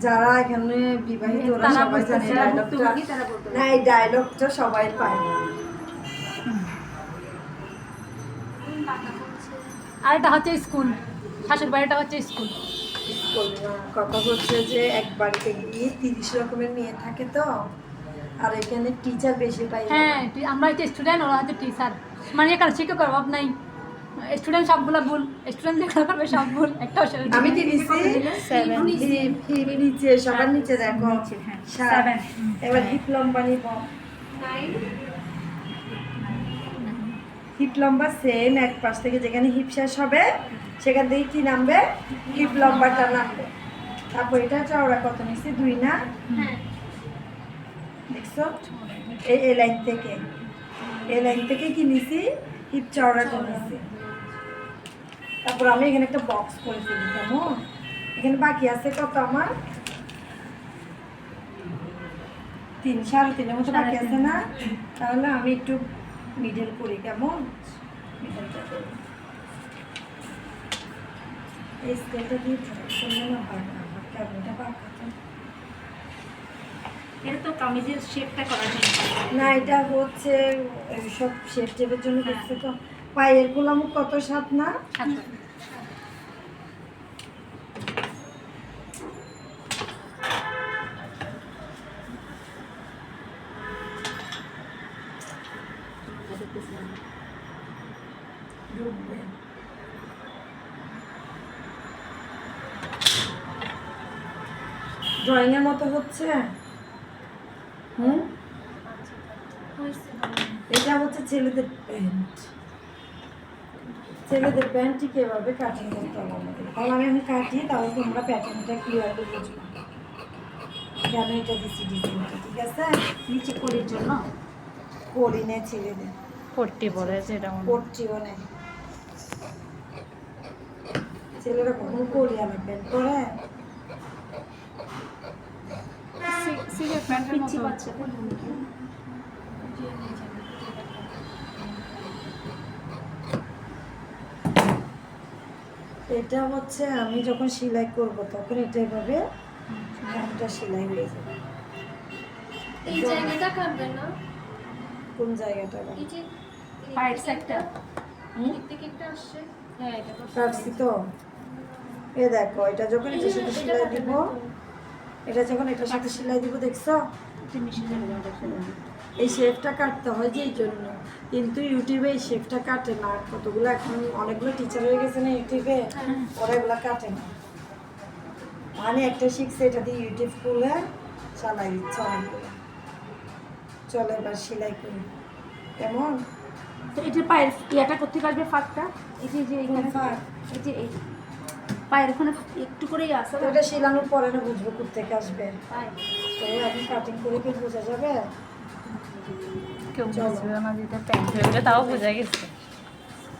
যারা এখানে বিবাহিত ওরা সবাই জানে ডায়লগটা, না এই ডায়লগটা সবাই পায়। আর এটা হচ্ছে স্কুল, শাশুড় বাড়িটা হচ্ছে স্কুল। কথা হচ্ছে যে এক বাড়িতে গিয়ে 30 রকমের মেয়ে থাকে তো, আর এখানে টিচার বেশি পাই। হ্যাঁ, আমরা হচ্ছে স্টুডেন্ট, ওরা হচ্ছে টিচার। মানে এখানে শিক্ষকের অভাব নাই, স্টুডেন্ট সবগুলো ভুল, স্টুডেন্ট যেগুলো করবে সব ভুল। একটা আমি নিচে সবার নিচে দেখো 7, এবার হিপ লম্বা নিব, হিপ লম্বা সেম এক পাশ থেকে যেখানে হিপ শেষ হবে সেখান থেকে কি নামবে, হিপ লম্বাটা নামবে। তারপর এটা চওড়া কত নিচ্ছি 2 না, দেখছো এই লাইন থেকে, এই লাইন থেকে কি নিছি, হিপ চওড়াটা নিছি। তারপর আমি এখানে একটা বক্স করে ফেলি, কেমন? এখানে বাকি আছে কত আমার, 3 3.5 মতো বাকি আছে না? তাহলে আমি একটু মিডল করি, কেমন? মিডলটা করি এই স্কেলটা দিয়ে করলে না হয় না, কেমন এটা বাঁকাতে। এটা তো কামিজের শেপটা করার জন্য না, এটা হচ্ছে সব শেপ টেপের জন্য করছে তো। পায়ের গোলামুখ কত 7 না? ড্রয়িং এর মতো হচ্ছে। এটা হচ্ছে ছেলেদের প্যান্ট, ছেলেদের প্যান্ট ঠিক এভাবে কাটিং করতে হবে আমাদের। তাহলে আমি এখন কাটি, তাহলে তোমরা প্যাটার্নটা ক্লিয়ারলি বুঝবে কেন এটা দিচ্ছি ডিজাইনটা। ঠিক আছে, নিচে করির জন্য করি নে ছেলেদের পট্টি পরে যেটা পট্টিও নেই, ছেলেরা কখন করি আমার প্যান্ট পরে। পিচ্ছি পাচ্ছে। এটা হচ্ছে আমি যখন সেলাই করব তখন এটা এভাবে প্যান্টটা সেলাই হয়ে যাবে। এই জায়গাটা কাটবে না, কোন জায়গাটা এই যে পায়ের সাইডটা এর থেকে একটা আসছে, হ্যাঁ এটা কাটছি তো। এ দেখো, এটা যখন এটার সাথে সেলাই দিব, এটা যখন এটার সাথে সেলাই দিব, দেখছো এই শেপটা কাটতে হয় যে এই জন্য। কিন্তু ইউটিউবে এই শেপটা কাটে না, কতগুলো এখন অনেকগুলো টিচার হয়ে গেছে না ইউটিউবে, ওরা এগুলো কাটে না। মানে একটা শিখছে, এটা দিয়ে ইউটিউব খুলে চালাই দিচ্ছে অনেকগুলো। চলো এবার সেলাই করি, কেমন? তো এই যে পায়ের ইয়াটা করতে পারবে ফাঁকটা, এই যে যে এখানে ফাঁক? এই যে এই পায়ের ওখানে একটু করেই আসে তো এটা সেলানোর পরে না বুঝবো কোথেকে আসবে, পায়ে তো আমি কাটিং করে কি বোঝা যাবে? কেউ বুঝবে না যেটা প্যান্ট হয়ে গেলে তাও বোঝা গেছে।